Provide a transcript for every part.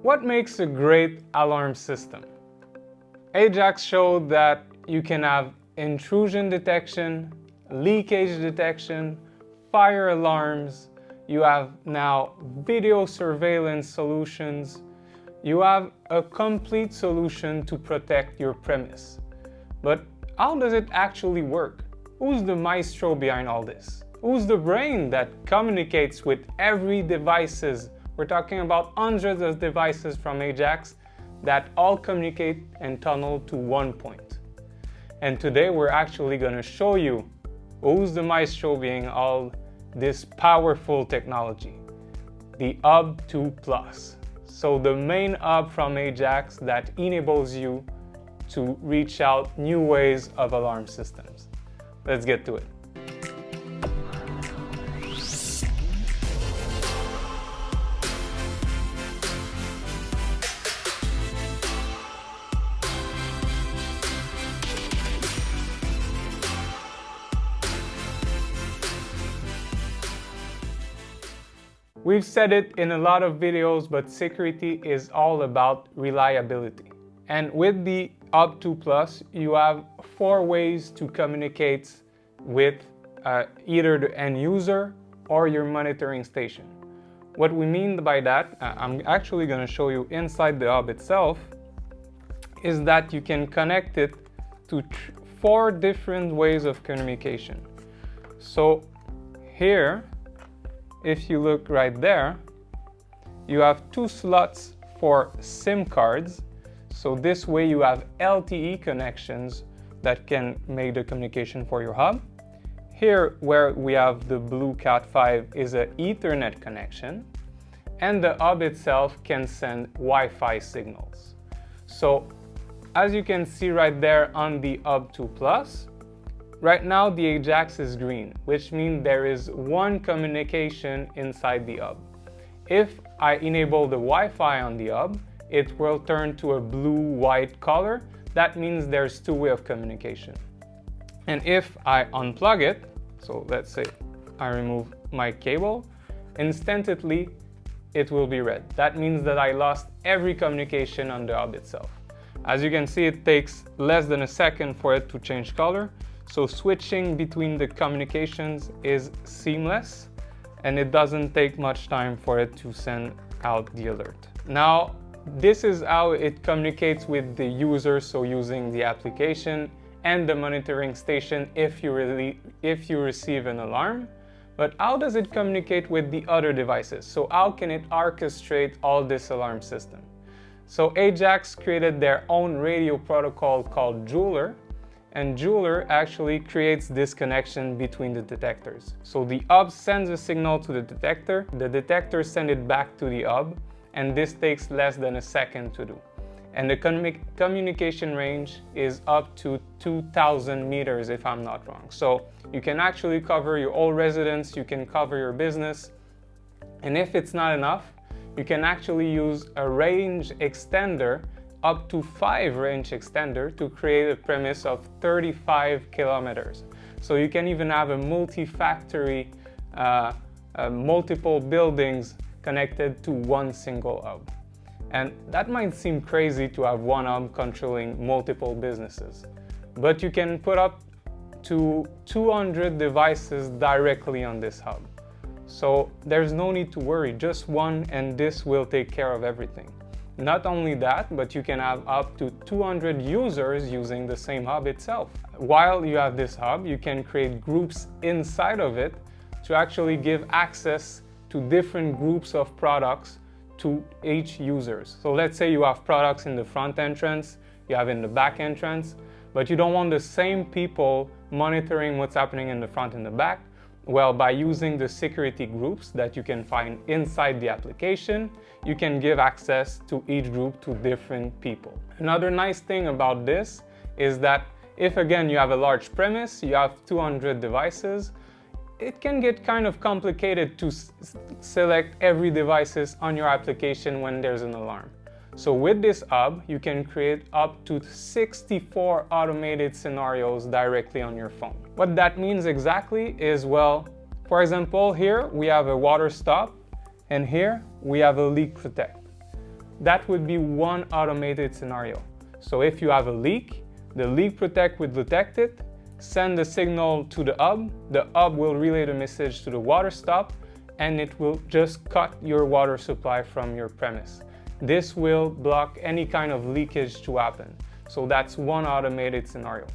What makes a great alarm system? Ajax showed that you can have intrusion detection, leakage detection, fire alarms, you have now video surveillance solutions, you have a complete solution to protect your premise. But how does it actually work? Who's the maestro behind all this? Who's the brain that communicates with every devices? We're talking about hundreds of devices from Ajax that all communicate and tunnel to one point. And today we're actually going to show you who's the maestro behind all this powerful technology, the Hub 2 Plus. So the main hub from Ajax that enables you to reach out new ways of alarm systems. Let's get to it. We've said it in a lot of videos, but security is all about reliability. And with the Hub 2 Plus, you have 4 ways to communicate with either the end user or your monitoring station. What we mean by that, I'm actually going to show you inside the hub itself, is that you can connect it to 4 different ways of communication. So here, if you look right there, you have 2 slots for SIM cards. So this way you have LTE connections that can make the communication for your hub. Here where we have the blue Cat5 is an Ethernet connection, and the hub itself can send Wi-Fi signals. So as you can see right there on the Hub 2 Plus, right now the Ajax is green, which means there is one communication inside the hub. If I enable the Wi-Fi on the hub, it will turn to a blue-white color. That means there's 2 ways of communication. And if I unplug it, so let's say I remove my cable, instantly it will be red. That means that I lost every communication on the hub itself. As you can see, it takes less than a second for it to change color. So switching between the communications is seamless, and it doesn't take much time for it to send out the alert. Now, this is how it communicates with the user, so using the application and the monitoring station if you receive an alarm. But how does it communicate with the other devices? So how can it orchestrate all this alarm system? So Ajax created their own radio protocol called Jeweler, and Jeweler actually creates this connection between the detectors. So the hub sends a signal to the detector sends it back to the hub, and this takes less than a second to do. And the communication range is up to 2,000 meters if I'm not wrong. So you can actually cover your whole residence, you can cover your business, and if it's not enough, you can actually use a range extender, up to 5 range extender, to create a premise of 35 kilometers. So you can even have a multi-factory, multiple buildings connected to one single hub. And that might seem crazy to have one hub controlling multiple businesses, but you can put up to 200 devices directly on this hub. So there's no need to worry, just one, and this will take care of everything. Not only that, but you can have up to 200 users using the same hub itself. While you have this hub, you can create groups inside of it to actually give access to different groups of products to each users. So let's say you have products in the front entrance, you have in the back entrance, but you don't want the same people monitoring what's happening in the front and the back. Well, by using the security groups that you can find inside the application, you can give access to each group to different people. Another nice thing about this is that if, again, you have a large premise, you have 200 devices, it can get kind of complicated to select every devices on your application when there's an alarm. So with this hub, you can create up to 64 automated scenarios directly on your phone. What that means exactly is, well, for example, here we have a water stop, and here we have a leak protect. that would be one automated scenario. So if you have a leak, the leak protect will detect it, send the signal to the hub will relay the message to the water stop, and it will just cut your water supply from your premise. This will block any kind of leakage to happen. So that's one automated scenario.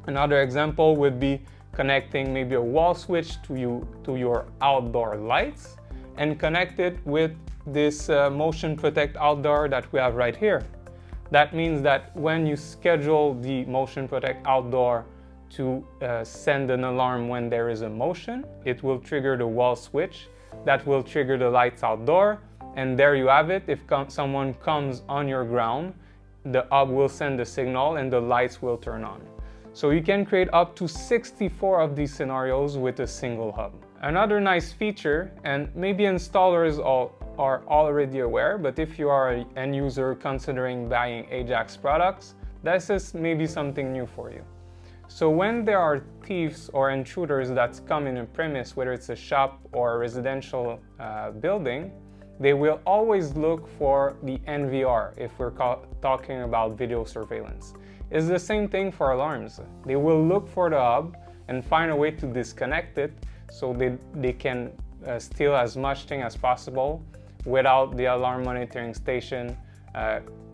Another example would be connecting maybe a wall switch to your outdoor lights and connect it with this motion protect outdoor that we have right here. That means that when you schedule the motion protect outdoor to send an alarm when there is a motion, it will trigger the wall switch that will trigger the lights outdoor, and there you have it. If someone comes on your ground, the hub will send the signal and the lights will turn on. So you can create up to 64 of these scenarios with a single hub. Another nice feature, and maybe installers are already aware, but if you are an end user considering buying Ajax products, this is maybe something new for you. So when there are thieves or intruders that come in a premise, whether it's a shop or a residential building, they will always look for the NVR if we're talking about video surveillance. It's the same thing for alarms. They will look for the hub and find a way to disconnect it so they can steal as much thing as possible without the alarm monitoring station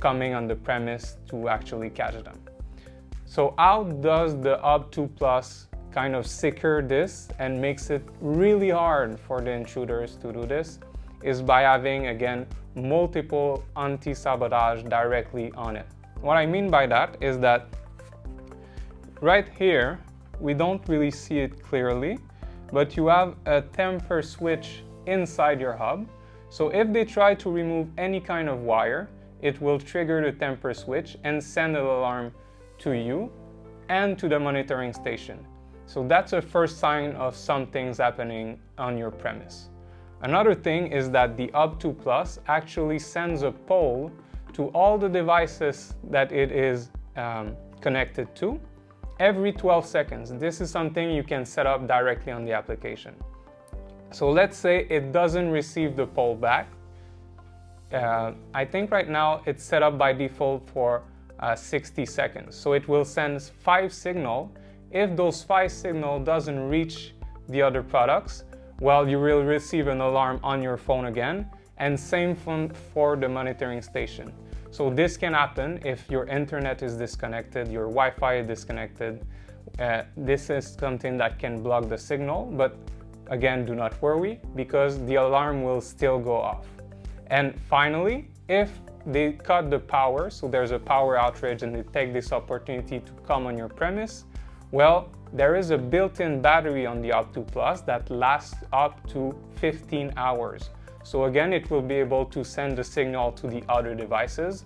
coming on the premise to actually catch them. So how does the Hub 2 Plus kind of secure this and makes it really hard for the intruders to do this? Is by having, again, multiple anti-sabotage directly on it. What I mean by that is that right here, we don't really see it clearly, but you have a temper switch inside your hub. So if they try to remove any kind of wire, it will trigger the temper switch and send an alarm to you and to the monitoring station. So that's a first sign of something's happening on your premise. Another thing is that the Hub 2 Plus actually sends a poll to all the devices that it is connected to every 12 seconds. This is something you can set up directly on the application. So let's say it doesn't receive the poll back. I think right now it's set up by default for 60 seconds. So it will send 5 signals. If those 5 signals doesn't reach the other products, well, you will receive an alarm on your phone again, and same for the monitoring station. So this can happen if your internet is disconnected, your Wi-Fi is disconnected. This is something that can block the signal, but again, do not worry because the alarm will still go off. And finally, if they cut the power, so there's a power outage and they take this opportunity to come on your premise, well, there is a built-in battery on the Hub 2 Plus that lasts up to 15 hours. So again, it will be able to send the signal to the other devices,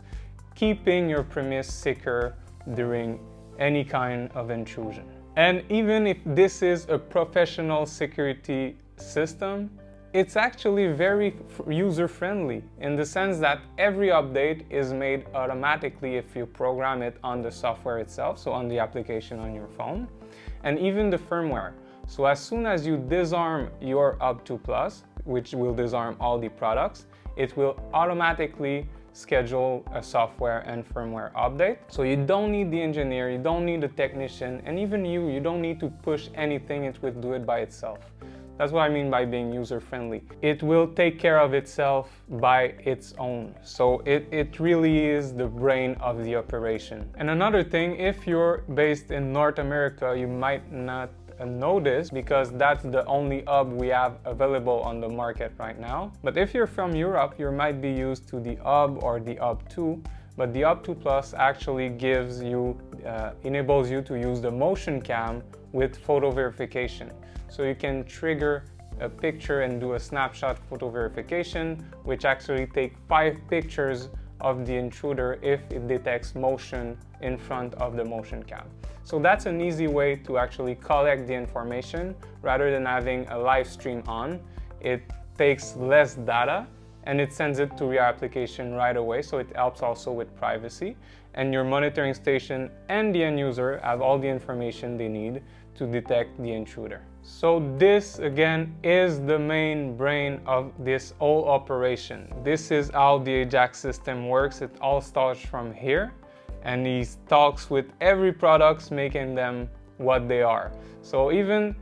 keeping your premise secure during any kind of intrusion. And even if this is a professional security system, it's actually very user-friendly in the sense that every update is made automatically if you program it on the software itself, so on the application on your phone, and even the firmware. So as soon as you disarm your Hub 2 Plus, which will disarm all the products, it will automatically schedule a software and firmware update. So you don't need the engineer, you don't need the technician, and even you don't need to push anything, it will do it by itself. That's what I mean by being user-friendly. It will take care of itself by its own. So it really is the brain of the operation. And another thing, if you're based in North America, you might not know this because that's the only hub we have available on the market right now. But if you're from Europe, you might be used to the Hub or the Hub 2. But the Hub 2 Plus actually enables you to use the motion cam with photo verification. So you can trigger a picture and do a snapshot photo verification, which actually take 5 pictures of the intruder if it detects motion in front of the motion cam. So that's an easy way to actually collect the information rather than having a live stream on. It takes less data and it sends it to your application right away, so it helps also with privacy. And your monitoring station and the end user have all the information they need to detect the intruder. So this again is the main brain of this whole operation. This is how the Ajax system works. It all starts from here, and he talks with every product, making them what they are. So even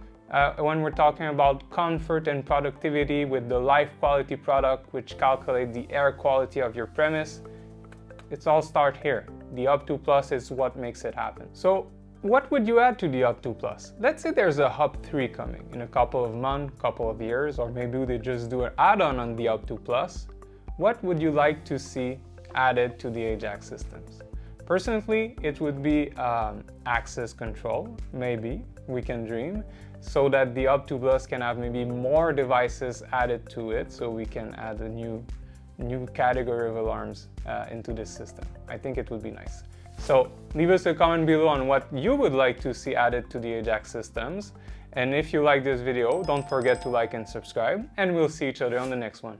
when we're talking about comfort and productivity with the life quality product, which calculates the air quality of your premise, it's all start here. The Hub 2 Plus is what makes it happen. So what would you add to the Hub 2 Plus? Let's say there's a Hub 3 coming in a couple of months, couple of years, or maybe they just do an add-on on the Hub 2 Plus. What would you like to see added to the Ajax systems? Personally, it would be access control, maybe, we can dream, so that the Hub 2 Plus can have maybe more devices added to it, so we can add a new category of alarms into this system. I think it would be nice. So leave us a comment below on what you would like to see added to the Ajax systems. And if you like this video, don't forget to like and subscribe, and we'll see each other on the next one.